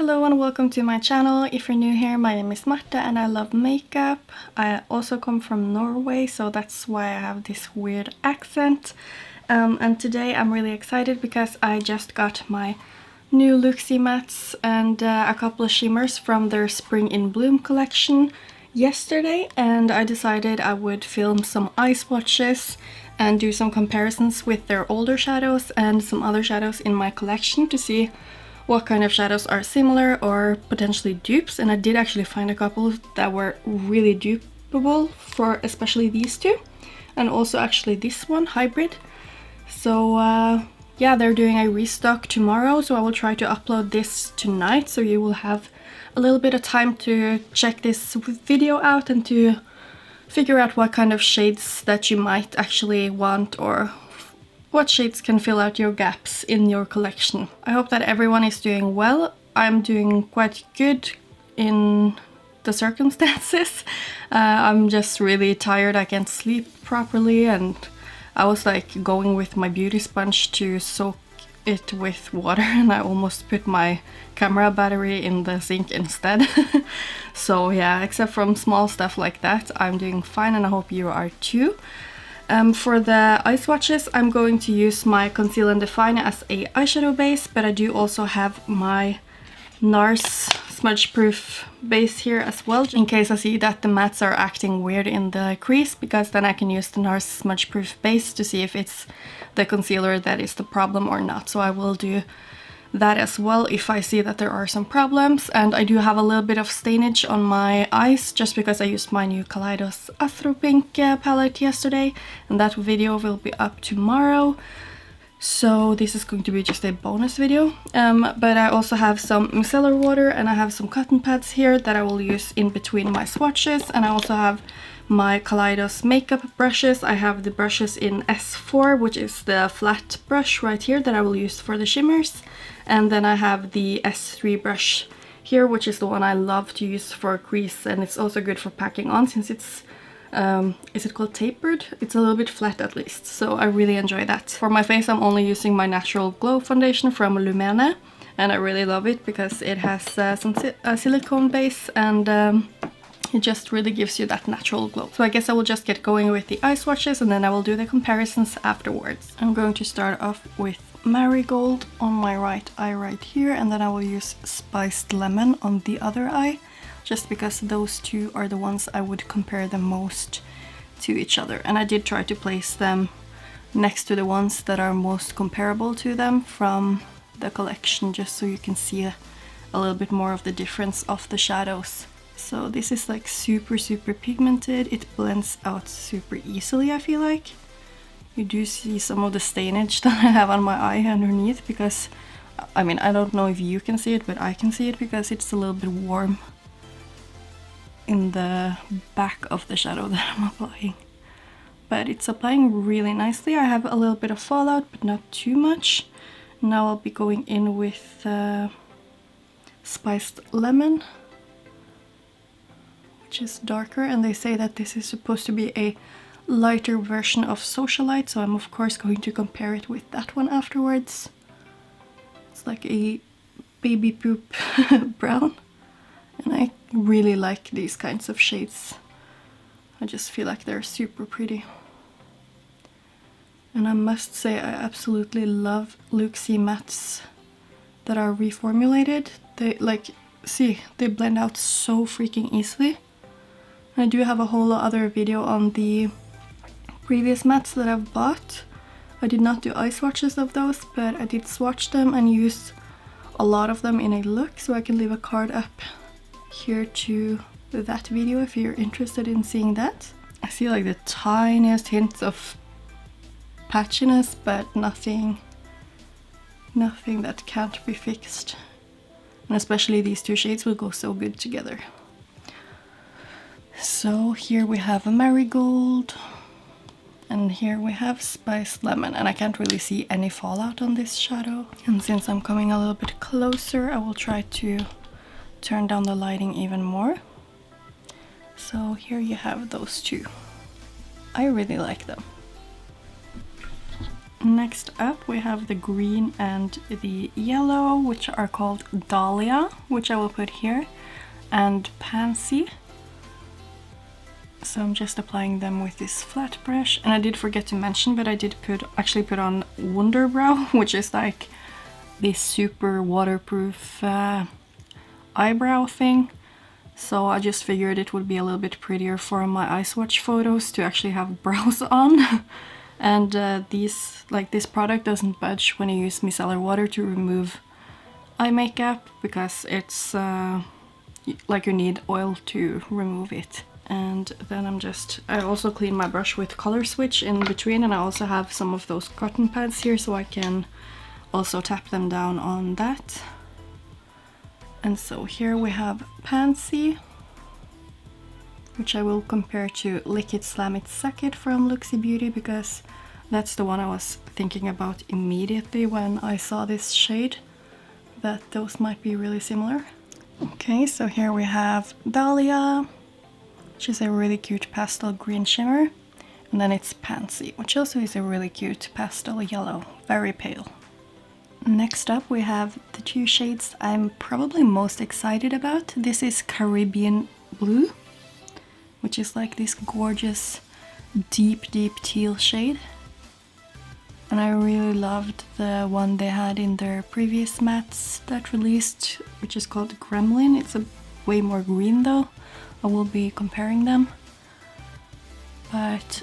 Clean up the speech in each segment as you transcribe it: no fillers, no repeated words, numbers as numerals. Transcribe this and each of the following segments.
Hello and welcome to my channel. If you're new here, my name is Marta and I love makeup. I also come from Norway, so that's why I have this weird accent. And today I'm really excited because I just got my new Looxi mattes and a couple of shimmers from their Spring in Bloom collection yesterday, and I decided I would film some eye swatches and do some comparisons with their older shadows and some other shadows in my collection to see what kind of shadows are similar or potentially dupes. And I did actually find a couple that were really dupeable, for especially these two, and also actually this one, Hybrid. So yeah, they're doing a restock tomorrow, so I will try to upload this tonight, so you will have a little bit of time to check this video out and to figure out what kind of shades that you might actually want, or what shades can fill out your gaps in your collection. I hope that everyone is doing well. I'm doing quite good in the circumstances. I'm just really tired. I can't sleep properly, and I was like going with my beauty sponge to soak it with water, and I almost put my camera battery in the sink instead. So yeah, except from small stuff like that, I'm doing fine, and I hope you are too. For the eye swatches, I'm going to use my Conceal and Define as a eyeshadow base, but I do also have my NARS smudge proof base here as well, in case I see that the mattes are acting weird in the crease, because then I can use the NARS smudge proof base to see if it's the concealer that is the problem or not. So I will do that as well if I see that there are some problems. And I do have a little bit of stainage on my eyes just because I used my new Kaleidos Astro Pink palette yesterday, and that video will be up tomorrow. So this is going to be just a bonus video. But I also have some micellar water, and I have some cotton pads here that I will use in between my swatches, and I also have my Kaleidos makeup brushes. I have the brushes in S4, which is the flat brush right here that I will use for the shimmers. And then I have the S3 brush here, which is the one I love to use for crease, and it's also good for packing on since it's is it called tapered? It's a little bit flat at least, so I really enjoy that. For my face, I'm only using my Natural Glow foundation from Lumene, and I really love it because it has some silicone base, and it just really gives you that natural glow. So I guess I will just get going with the eye swatches, and then I will do the comparisons afterwards. I'm going to start off with Marigold on my right eye right here, and then I will use Spiced Lemon on the other eye, just because those two are the ones I would compare the most to each other. And I did try to place them next to the ones that are most comparable to them from the collection, just so you can see a little bit more of the difference of the shadows. So this is like super pigmented. It blends out super easily, I feel like. You do see some of the stainage that I have on my eye underneath, because I mean, I don't know if you can see it, but I can see it because it's a little bit warm in the back of the shadow that I'm applying. But it's applying really nicely. I have a little bit of fallout, but not too much. Now I'll be going in with Spiced Lemon, which is darker, and they say that this is supposed to be a lighter version of Socialite, so I'm of course going to compare it with that one afterwards. It's like a baby poop brown, and I really like these kinds of shades. I just feel like they're super pretty. And I must say, I absolutely love Looxi mattes that are reformulated. They they blend out so freaking easily. I do have a whole other video on the previous mattes that I've bought. I did not do eye swatches of those, but I did swatch them and use a lot of them in a look, so I can leave a card up here to that video if you're interested in seeing that. I see like the tiniest hints of patchiness, but nothing that can't be fixed. And especially these two shades will go so good together. So here we have a Marigold, and here we have Spiced Lemon, and I can't really see any fallout on this shadow. And since I'm coming a little bit closer, I will try to turn down the lighting even more. So here you have those two. I really like them. Next up we have the green and the yellow, which are called Dahlia, which I will put here, and Pansy. So I'm just applying them with this flat brush. And I did forget to mention, but I did actually put on Wonderbrow, which is like this super waterproof eyebrow thing. So I just figured it would be a little bit prettier for my eye swatch photos to actually have brows on. And this product doesn't budge when you use micellar water to remove eye makeup, because it's like you need oil to remove it. And then I also clean my brush with color switch in between, and I also have some of those cotton pads here so I can also tap them down on that. And so here we have Pansy, which I will compare to Lick It Slam It Suck It from Looxi Beauty, because that's the one I was thinking about immediately when I saw this shade, that those might be really similar. Okay, so here we have Dahlia, which is a really cute pastel green shimmer, and then it's Pansy, which also is a really cute pastel yellow, very pale. Next up we have the two shades I'm probably most excited about. This is Caribbean Blue, which is like this gorgeous deep teal shade. And I really loved the one they had in their previous mattes that released, which is called Gremlin. It's a way more green though. I will be comparing them. But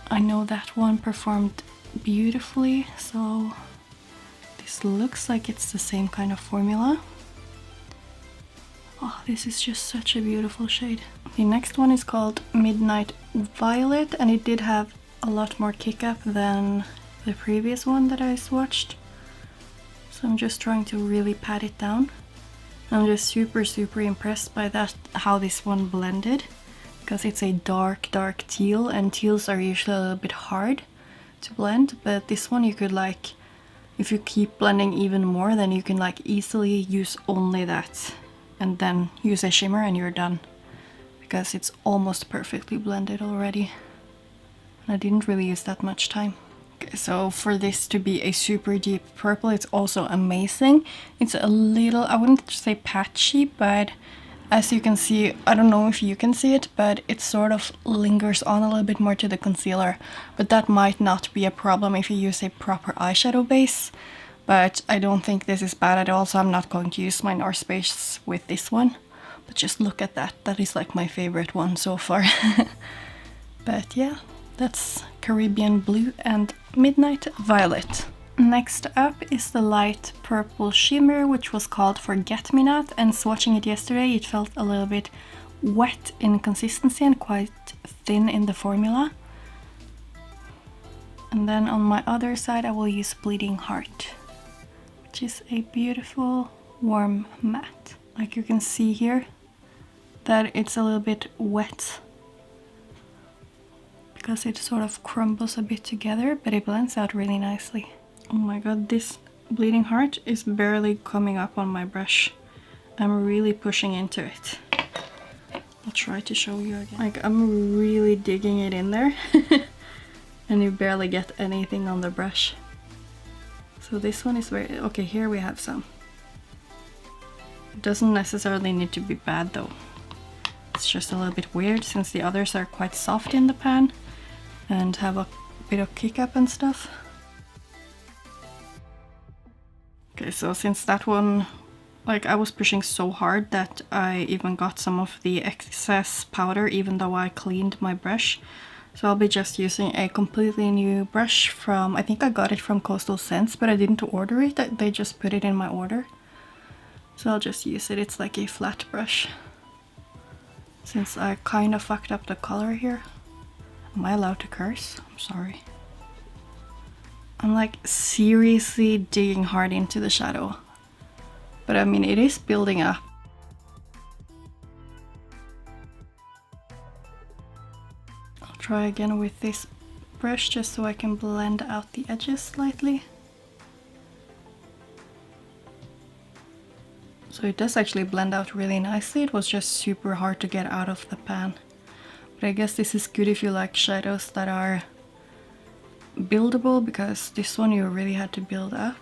I know that one performed beautifully, so this looks like it's the same kind of formula. Oh, this is just such a beautiful shade. The next one is called Midnight Violet, and it did have a lot more kick up than the previous one that I swatched. So I'm just trying to really pat it down. I'm just super impressed by that, how this one blended, because it's a dark teal, and teals are usually a little bit hard to blend, but this one you could like, if you keep blending even more, then you can like easily use only that and then use a shimmer and you're done, because it's almost perfectly blended already. And I didn't really use that much time. Okay, so for this to be a super deep purple, it's also amazing. It's a little, I wouldn't say patchy, but as you can see, I don't know if you can see it, but it sort of lingers on a little bit more to the concealer. But that might not be a problem if you use a proper eyeshadow base. But I don't think this is bad at all, so I'm not going to use my North Face with this one. But just look at that, that is like my favorite one so far. But yeah, that's Caribbean Blue and Midnight Violet. Next up is the light purple shimmer, which was called Forget Me Not, and swatching it yesterday it felt a little bit wet in consistency and quite thin in the formula. And then on my other side I will use Bleeding Heart, which is a beautiful warm matte. Like you can see here that it's a little bit wet because it sort of crumbles a bit together, but it blends out really nicely. Oh my god, this Bleeding Heart is barely coming up on my brush. I'm really pushing into it. I'll try to show you again. Like, I'm really digging it in there. And you barely get anything on the brush. So this one is very... Okay, here we have some. It doesn't necessarily need to be bad though. It's just a little bit weird since the others are quite soft in the pan and have a bit of kick up and stuff. Okay, so since that one, like, I was pushing so hard that I even got some of the excess powder even though I cleaned my brush. So I'll be just using a completely new brush from, I think I got it from Coastal Scents, but I didn't order it, they just put it in my order. So I'll just use it, it's like a flat brush. Since I kind of fucked up the color here. Am I allowed to curse? I'm sorry. I'm like seriously digging hard into the shadow. But I mean, it is building up. I'll try again with this brush just so I can blend out the edges slightly. So it does actually blend out really nicely. It was just super hard to get out of the pan. But I guess this is good if you like shadows that are buildable, because this one you really had to build up.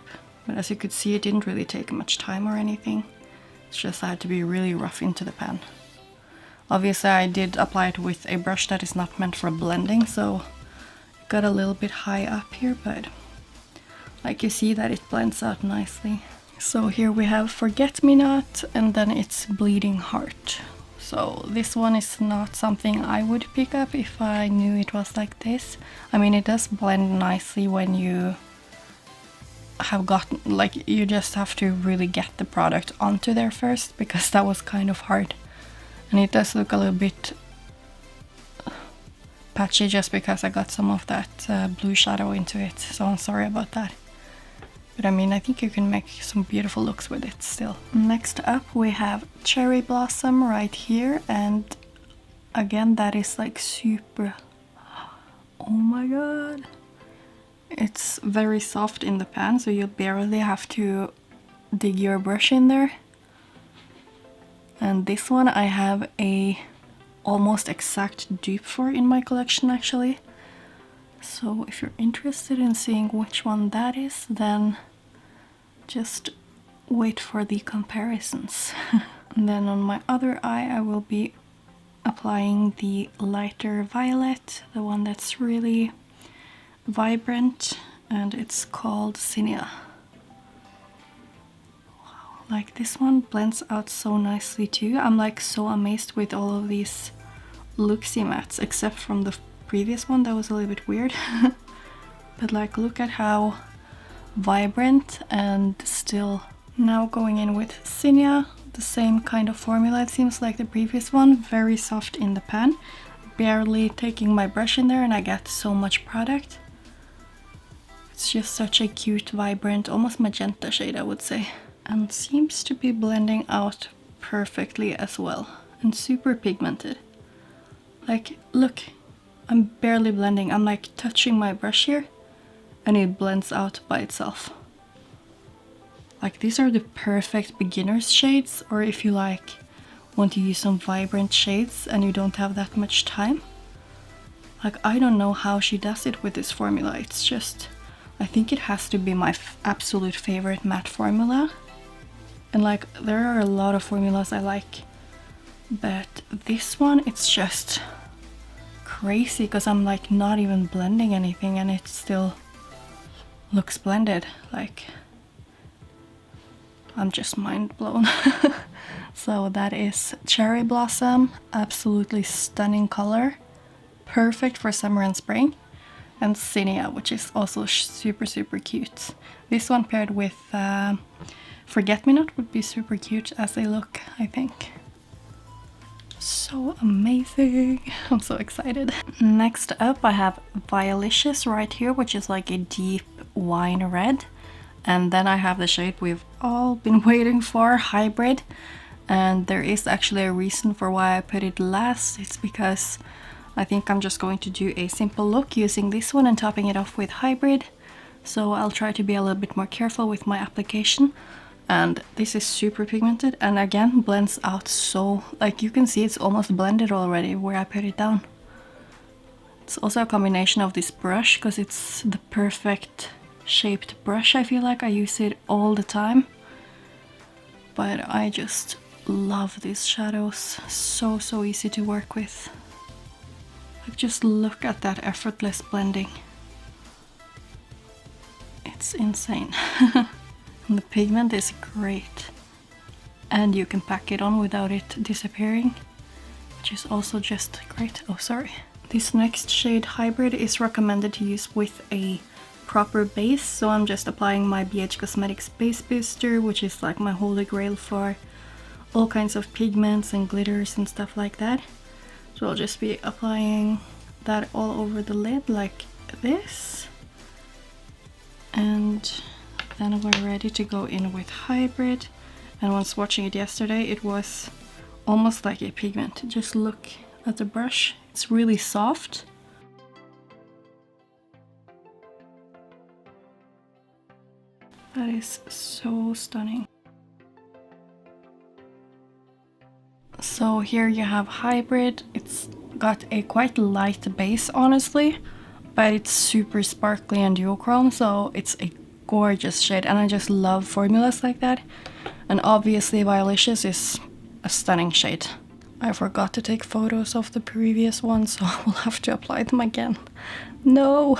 But as you could see, it didn't really take much time or anything. It's just I had to be really rough into the pan. Obviously I did apply it with a brush that is not meant for blending, so it got a little bit high up here, but like you see that it blends out nicely. So here we have Forget Me Not, and then it's Bleeding Heart. So this one is not something I would pick up if I knew it was like this. I mean, it does blend nicely when you have gotten, like, you just have to really get the product onto there first, because that was kind of hard. And it does look a little bit patchy just because I got some of that blue shadow into it, so I'm sorry about that. But I mean, I think you can make some beautiful looks with it still. Next up we have Cherry Blossom right here, and again that is like super, oh my god. It's very soft in the pan, so you barely have to dig your brush in there. And this one I have a almost exact dupe for in my collection actually. So if you're interested in seeing which one that is, then just wait for the comparisons. And then on my other eye I will be applying the lighter violet, the one that's really vibrant, and it's called Zinnia. Wow, like this one blends out so nicely too. I'm like so amazed with all of these Looxi mattes, except from the previous one that was a little bit weird. But like, look at how vibrant and still. Now going in with Zinnia, the same kind of formula, it seems like the previous one, very soft in the pan, barely taking my brush in there and I get so much product. It's just such a cute, vibrant, almost magenta shade I would say, and seems to be blending out perfectly as well, and super pigmented. Like, look, I'm barely blending, I'm like touching my brush here and it blends out by itself. Like, these are the perfect beginner's shades, or if you like want to use some vibrant shades and you don't have that much time. Like, I don't know how she does it with this formula. It's just, I think it has to be my absolute favorite matte formula. And like, there are a lot of formulas I like, but this one, it's just crazy because I'm like not even blending anything and it still looks blended. Like, I'm just mind blown. So that is Cherry Blossom, absolutely stunning color, perfect for summer and spring. And Zinnia, which is also super cute. This one paired with Forget Me Not would be super cute as they look, I think. So amazing. I'm so excited. Next up I have Violicious right here, which is like a deep wine red. And then I have the shade we've all been waiting for, Hybrid. And there is actually a reason for why I put it last. It's because I think I'm just going to do a simple look using this one and topping it off with Hybrid. So I'll try to be a little bit more careful with my application. And this is super pigmented and again blends out so, like, you can see it's almost blended already where I put it down. It's also a combination of this brush because it's the perfect shaped brush. I feel like I use it all the time. But I just love these shadows. So easy to work with. Like, just look at that effortless blending. It's insane. And the pigment is great. And you can pack it on without it disappearing, which is also just great. Oh, sorry. This next shade, Hybrid, is recommended to use with a proper base. So I'm just applying my BH Cosmetics Base Booster, which is like my holy grail for all kinds of pigments and glitters and stuff like that. So I'll just be applying that all over the lid like this. And then we're ready to go in with Hybrid. And when swatching it yesterday, it was almost like a pigment. Just look at the brush. It's really soft. That is so stunning. So here you have Hybrid. It's got a quite light base, honestly, but it's super sparkly and duochrome, so it's a gorgeous shade, and I just love formulas like that. And obviously Violicious is a stunning shade. I forgot to take photos of the previous one, so I will have to apply them again. No!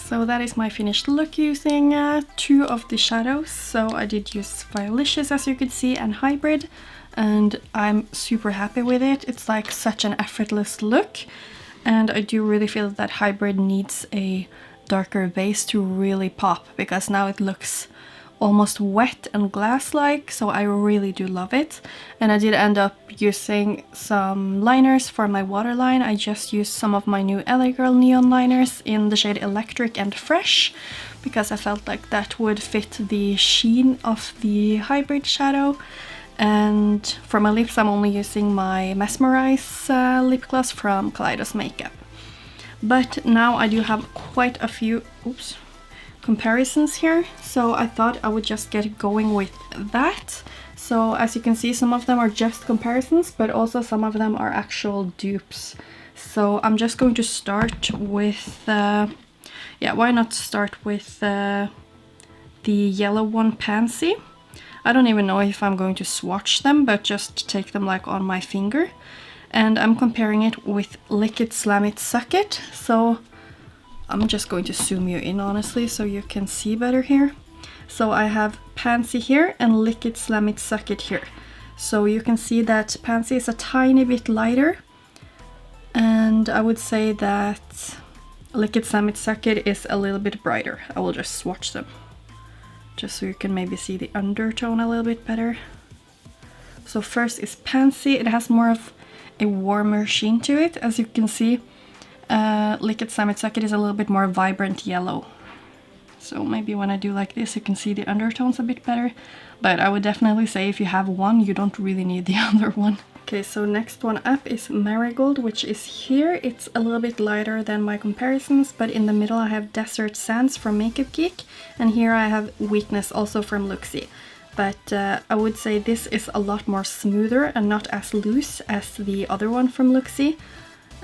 So that is my finished look using two of the shadows. So I did use Violicious, as you could see, and Hybrid, and I'm super happy with it. It's like such an effortless look, and I do really feel that Hybrid needs a darker base to really pop, because now it looks almost wet and glass-like, so I really do love it. And I did end up using some liners for my waterline. I just used some of my new LA Girl neon liners in the shade Electric and Fresh, because I felt like that would fit the sheen of the Hybrid shadow. And for my lips, I'm only using my Mesmerize lip gloss from Kaleidos Makeup. But now I do have quite a few comparisons here, so I thought I would just get going with that. So as you can see, some of them are just comparisons, but also some of them are actual dupes. So I'm just going to start with why not start with the yellow one, Pansy. I don't even know if I'm going to swatch them, but just take them like on my finger. And I'm comparing it with Lick It, Slam It, Suck It. So I'm just going to zoom you in, honestly, so you can see better here. So I have Pansy here and Lick It, Slam It, Suck It here. So you can see that Pansy is a tiny bit lighter, and I would say that Lick It, Slam It, Suck It is a little bit brighter. I will just swatch them, just so you can maybe see the undertone a little bit better. So first is Pansy. It has more of a warmer sheen to it, as you can see. Lick It, Slam It, Suck It is a little bit more vibrant yellow. So maybe when I do like this, you can see the undertones a bit better. But I would definitely say if you have one, you don't really need the other one. Okay, so next one up is Marigold, which is here. It's a little bit lighter than my comparisons, but in the middle I have Desert Sands from Makeup Geek, and here I have Weakness, also from Looxi. But I would say this is a lot more smoother and not as loose as the other one from Looxi.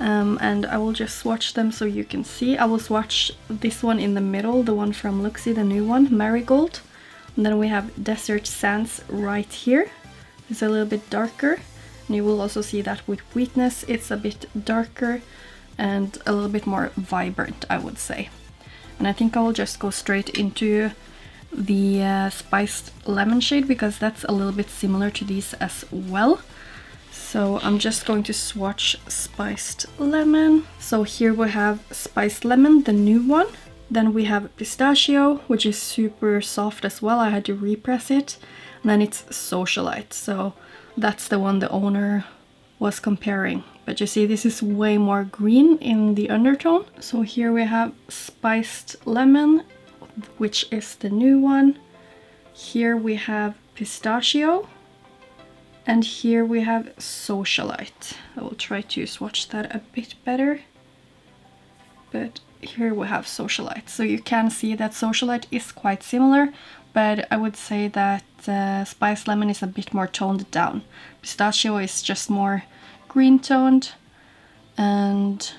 And I will just swatch them so you can see. I will swatch this one in the middle, the one from Looxi, the new one, Marigold. And then we have Desert Sands right here. It's a little bit darker. And you will also see that with Weakness, it's a bit darker and a little bit more vibrant, I would say. And I think I will just go straight into the Spiced Lemon shade, because that's a little bit similar to these as well. So I'm just going to swatch Spiced Lemon. So here we have Spiced Lemon, the new one. Then we have Pistachio, which is super soft as well. I had to repress it. And then it's Socialite. So that's the one the owner was comparing. But you see, this is way more green in the undertone. So here we have Spiced Lemon, which is the new one. Here we have Pistachio. And here we have Socialite. I will try to swatch that a bit better. But here we have Socialite. So you can see that Socialite is quite similar, but I would say that Spiced Lemon is a bit more toned down. Pistachio is just more green toned. And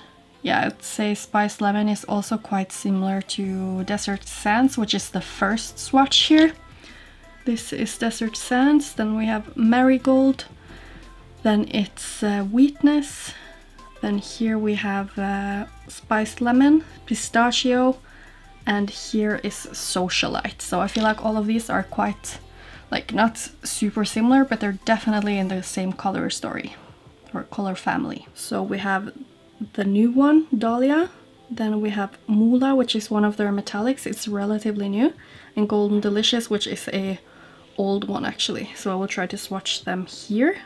yeah, I'd say Spiced Lemon is also quite similar to Desert Sands, which is the first swatch here. This is Desert Sands, then we have Marigold, then it's Weakness, then here we have Spiced Lemon, Pistachio, and here is Socialite. So I feel like all of these are quite, like, not super similar, but they're definitely in the same color story, or color family. So we have the new one, Dahlia, then we have Mula, which is one of their metallics, it's relatively new, and Golden Delicious, which is a old one actually. So I will try to swatch them here.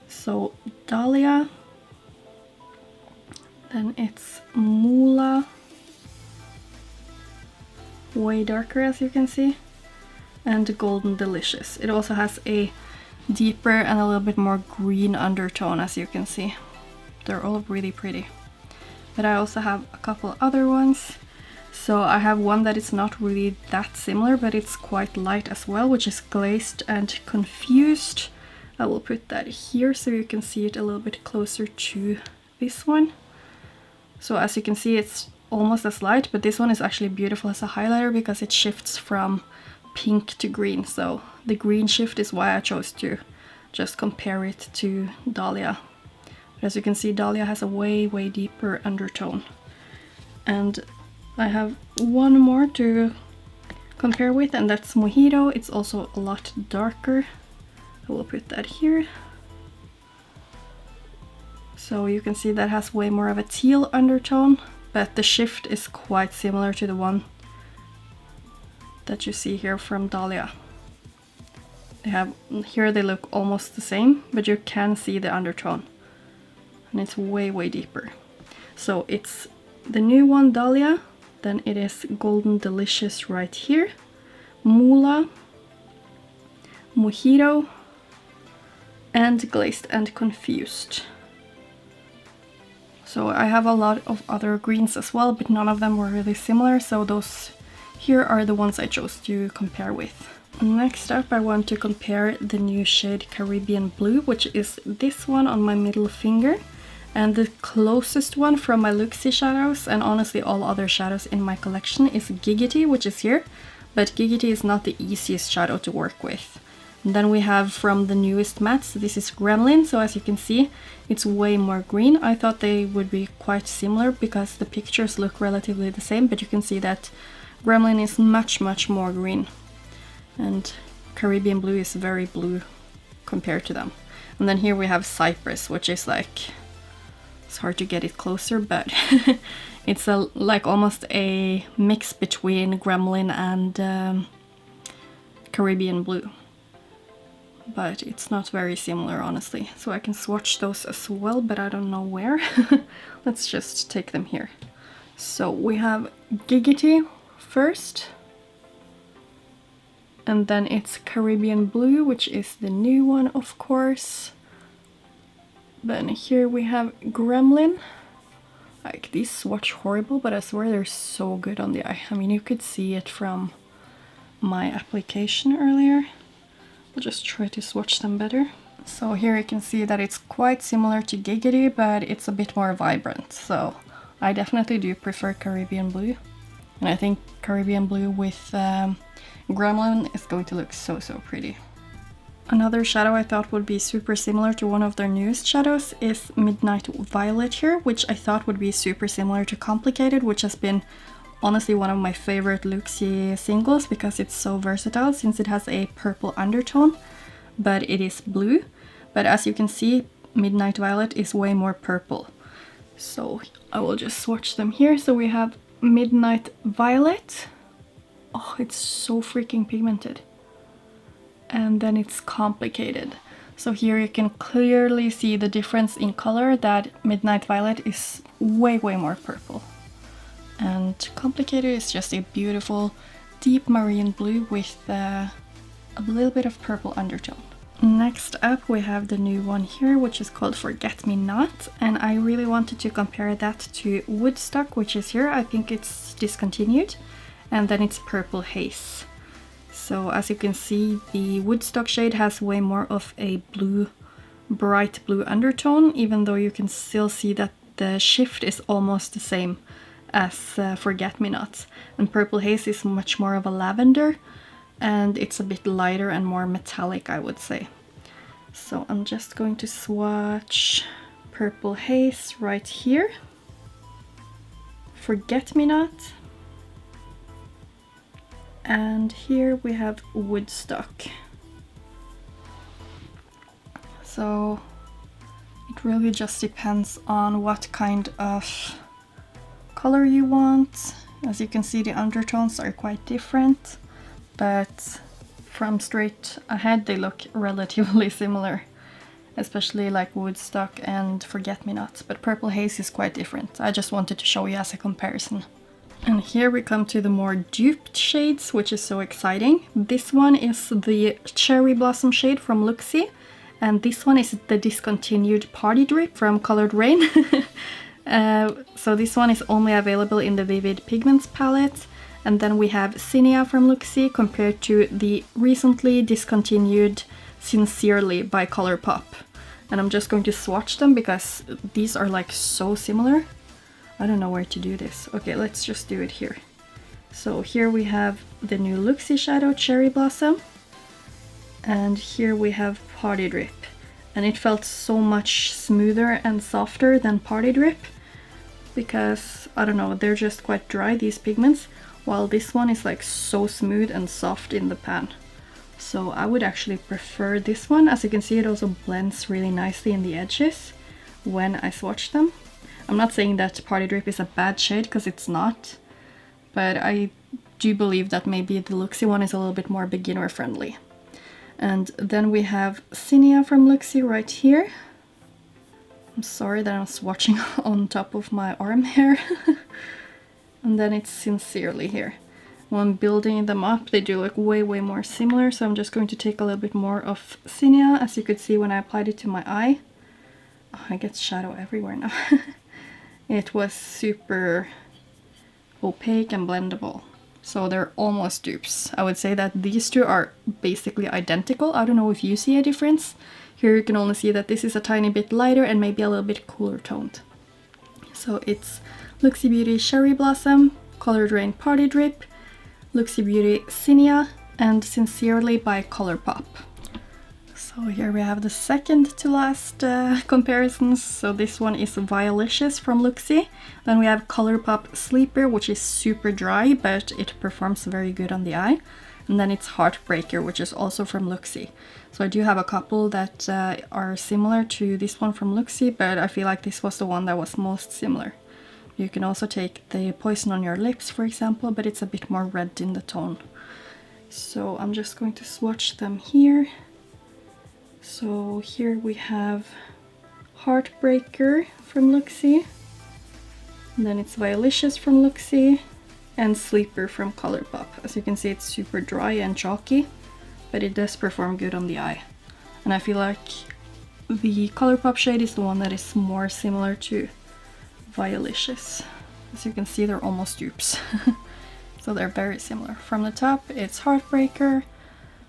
So Dahlia, then it's Mula, way darker as you can see, and Golden Delicious. It also has a deeper and a little bit more green undertone, as you can see. They're all really pretty. But I also have a couple other ones. So I have one that is not really that similar, but it's quite light as well, which is Glazed and Confused. I will put that here so you can see it a little bit closer to this one. So as you can see, it's almost as light, but this one is actually beautiful as a highlighter because it shifts from pink to green. So the green shift is why I chose to just compare it to Dahlia. But as you can see, Dahlia has a way deeper undertone. And I have one more to compare with, and that's Mojito. It's also a lot darker. I will put that here. So you can see that has way more of a teal undertone, but the shift is quite similar to the one that you see here from Dahlia. Here they look almost the same, but you can see the undertone. And it's way deeper. So it's the new one, Dahlia, then it is Golden Delicious right here, Mula, Mojito, and Glazed and Confused. So I have a lot of other greens as well, but none of them were really similar, so those here are the ones I chose to compare with. Next up, I want to compare the new shade Caribbean Blue, which is this one on my middle finger. And the closest one from my Looxi shadows, and honestly all other shadows in my collection, is Giggity, which is here. But Giggity is not the easiest shadow to work with. And then we have from the newest mattes, this is Gremlin, so as you can see, it's way more green. I thought they would be quite similar because the pictures look relatively the same, but you can see that Gremlin is much more green. And Caribbean Blue is very blue compared to them. And then here we have Cypress, which is like... It's hard to get it closer, but it's like almost a mix between Gremlin and Caribbean Blue. But it's not very similar, honestly. So I can swatch those as well, but I don't know where. Let's just take them here. So we have Giggity first. And then it's Caribbean Blue, which is the new one, of course. Then here we have Gremlin. Like, these swatch horrible, but I swear they're so good on the eye. I mean, you could see it from my application earlier. I'll just try to swatch them better. So here you can see that it's quite similar to Giggity, but it's a bit more vibrant. So I definitely do prefer Caribbean Blue. And I think Caribbean Blue with Gremlin is going to look so pretty. Another shadow I thought would be super similar to one of their newest shadows is Midnight Violet here, which I thought would be super similar to Complicated, which has been honestly one of my favorite Looxi singles because it's so versatile since it has a purple undertone, but it is blue. But as you can see, Midnight Violet is way more purple. So I will just swatch them here. So we have Midnight Violet. Oh, it's so freaking pigmented. And then it's Complicated. So here you can clearly see the difference in color, that Midnight Violet is way more purple. And Complicated is just a beautiful deep marine blue with a little bit of purple undertone. Next up we have the new one here, which is called Forget Me Not, and I really wanted to compare that to Woodstock, which is here. I think it's discontinued. And then it's Purple Haze. So as you can see, the Woodstock shade has way more of a blue, bright blue undertone, even though you can still see that the shift is almost the same as Forget Me Not. And Purple Haze is much more of a lavender, and it's a bit lighter and more metallic, I would say. So I'm just going to swatch Purple Haze right here, Forget Me Not, and here we have Woodstock. So it really just depends on what kind of color you want. As you can see, the undertones are quite different, but from straight ahead they look relatively similar, especially like Woodstock and Forget Me Not, but Purple Haze is quite different. I just wanted to show you as a comparison. And here we come to the more duped shades, which is so exciting. This one is the Cherry Blossom shade from Looxi, and this one is the discontinued Party Drip from Colored Rain. So this one is only available in the Vivid Pigments palette. And then we have Zinnia from Looxi compared to the recently discontinued Sincerely by Colourpop. And I'm just going to swatch them because these are like so similar. I don't know where to do this. Okay, let's just do it here. So here we have the new Looxi shadow, Cherry Blossom. And here we have Party Drip. And it felt so much smoother and softer than Party Drip. Because, I don't know, they're just quite dry, these pigments. While this one is like so smooth and soft in the pan. So I would actually prefer this one. As you can see, it also blends really nicely in the edges when I swatch them. I'm not saying that Party Drip is a bad shade, because it's not. But I do believe that maybe the Looxi one is a little bit more beginner friendly. And then we have Zinnia from Looxi right here. I'm sorry that I'm swatching on top of my arm hair. And then it's Sincerely here. When building them up, they do look way more similar, so I'm just going to take a little bit more of Zinnia, as you could see when I applied it to my eye. Oh, I get shadow everywhere now. It was super opaque and blendable. So they're almost dupes. I would say that these two are basically identical. I don't know if you see a difference. Here you can only see that this is a tiny bit lighter and maybe a little bit cooler toned. So it's Looxi Beauty Cherry Blossom, Colored Rain Party Drip, Looxi Beauty Zinnia, and Sincerely by Colourpop. So here we have the second to last comparisons. So this one is Violicious from Looxi. Then we have Colourpop Sleeper, which is super dry, but it performs very good on the eye. And then it's Heartbreaker, which is also from Looxi. So I do have a couple that are similar to this one from Looxi, but I feel like this was the one that was most similar. You can also take the Poison on Your Lips, for example, but it's a bit more red in the tone. So I'm just going to swatch them here. So here we have Heartbreaker from Looxi, and then it's Violicious from Looxi, and Sleeper from Colourpop. As you can see, it's super dry and chalky, but it does perform good on the eye. And I feel like the Colourpop shade is the one that is more similar to Violicious. As you can see, they're almost dupes. So they're very similar. From the top, it's Heartbreaker,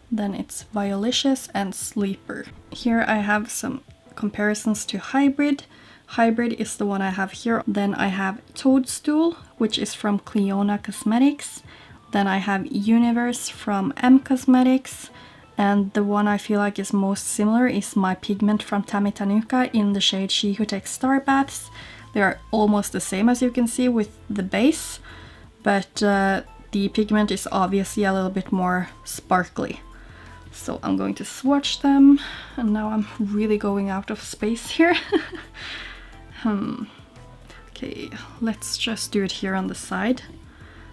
then it's Violicious and Sleeper. Here I have some comparisons to Hybrid. Hybrid is the one I have here. Then I have Toadstool, which is from Cliona Cosmetics. Then I have Universe from M Cosmetics. And the one I feel like is most similar is My Pigment from Tammy Tanuka in the shade She Who Takes Star Baths. They are almost the same, as you can see, with the base. But the pigment is obviously a little bit more sparkly. So I'm going to swatch them, and now I'm really going out of space here. Okay, let's just do it here on the side.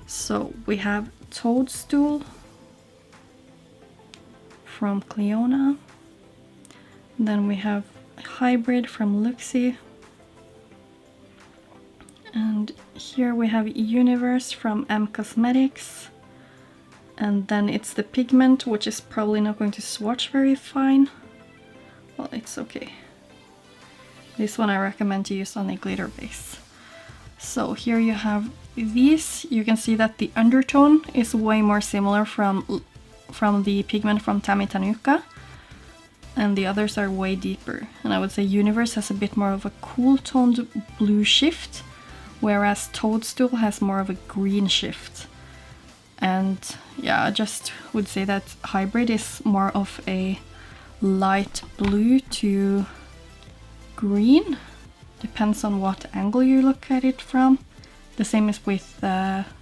So we have Toadstool from Cliona. Then we have Hybrid from Looxi. And here we have Universe from M Cosmetics. And then it's the pigment, which is probably not going to swatch very fine. Well, it's okay. This one I recommend to use on a glitter base. So here you have these. You can see that the undertone is way more similar from the pigment from Tammy Tanuka. And the others are way deeper. And I would say Universe has a bit more of a cool toned blue shift, whereas Toadstool has more of a green shift. And yeah, I just would say that Hybrid is more of a light blue to green. Depends on what angle you look at it from. The same is with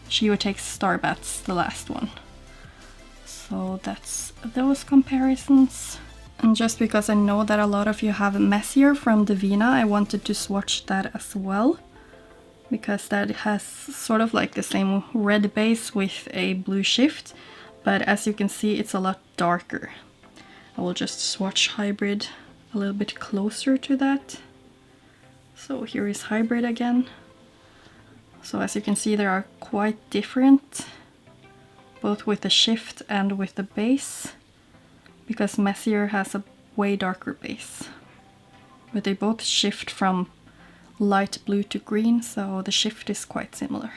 She Who Takes Star Baths, the last one. So that's those comparisons. And just because I know that a lot of you have Messier from Divina, I wanted to swatch that as well. Because that has sort of like the same red base with a blue shift, but as you can see, it's a lot darker. I will just swatch Hybrid a little bit closer to that. So here is Hybrid again. So as you can see, they are quite different, both with the shift and with the base, because Messier has a way darker base. But they both shift from light blue to green, so the shift is quite similar.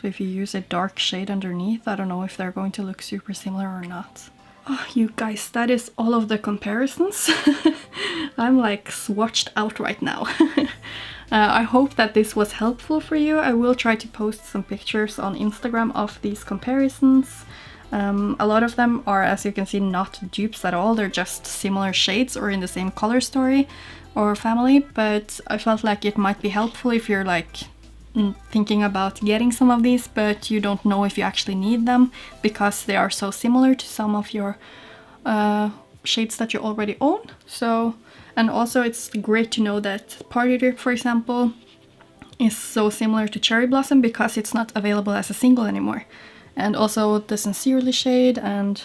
So if you use a dark shade underneath, I don't know if they're going to look super similar or not. Oh, you guys, that is all of the comparisons. I'm like swatched out right now. I hope that this was helpful for you. I will try to post some pictures on Instagram of these comparisons. A lot of them are, as you can see, not dupes at all. They're just similar shades or in the same color story or family, but I felt like it might be helpful if you're like thinking about getting some of these, but you don't know if you actually need them because they are so similar to some of your shades that you already own. So, and also it's great to know that Party Drip, for example, is so similar to Cherry Blossom because it's not available as a single anymore. And also the Sincerely shade, and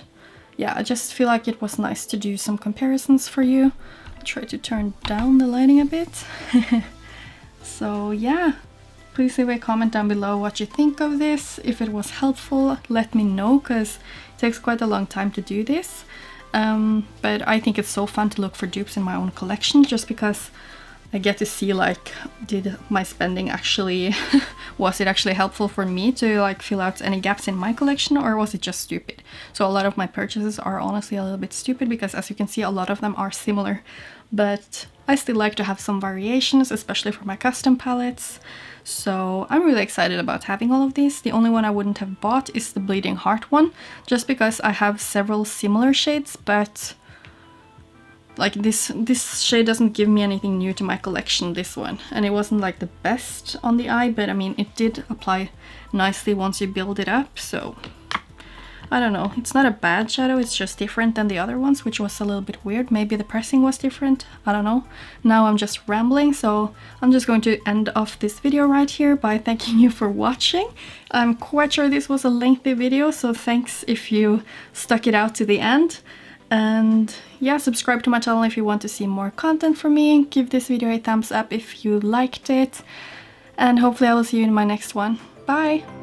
yeah, I just feel like it was nice to do some comparisons for you. I'll try to turn down the lighting a bit. So yeah, please leave a comment down below what you think of this. If it was helpful, let me know, because it takes quite a long time to do this. But I think it's so fun to look for dupes in my own collection, just because I get to see like, did my spending actually, was it actually helpful for me to like fill out any gaps in my collection, or was it just stupid? So a lot of my purchases are honestly a little bit stupid because, as you can see, a lot of them are similar, but I still like to have some variations, especially for my custom palettes. So I'm really excited about having all of these. The only one I wouldn't have bought is the Bleeding Heart one, just because I have several similar shades, but like this shade doesn't give me anything new to my collection, this one. And it wasn't like the best on the eye, but I mean, it did apply nicely once you build it up, so I don't know. It's not a bad shadow, it's just different than the other ones, which was a little bit weird. Maybe the pressing was different, I don't know. Now I'm just rambling, so I'm just going to end off this video right here by thanking you for watching. I'm quite sure this was a lengthy video, so thanks if you stuck it out to the end. And yeah, subscribe to my channel if you want to see more content from me. Give this video a thumbs up if you liked it. And hopefully I will see you in my next one. Bye!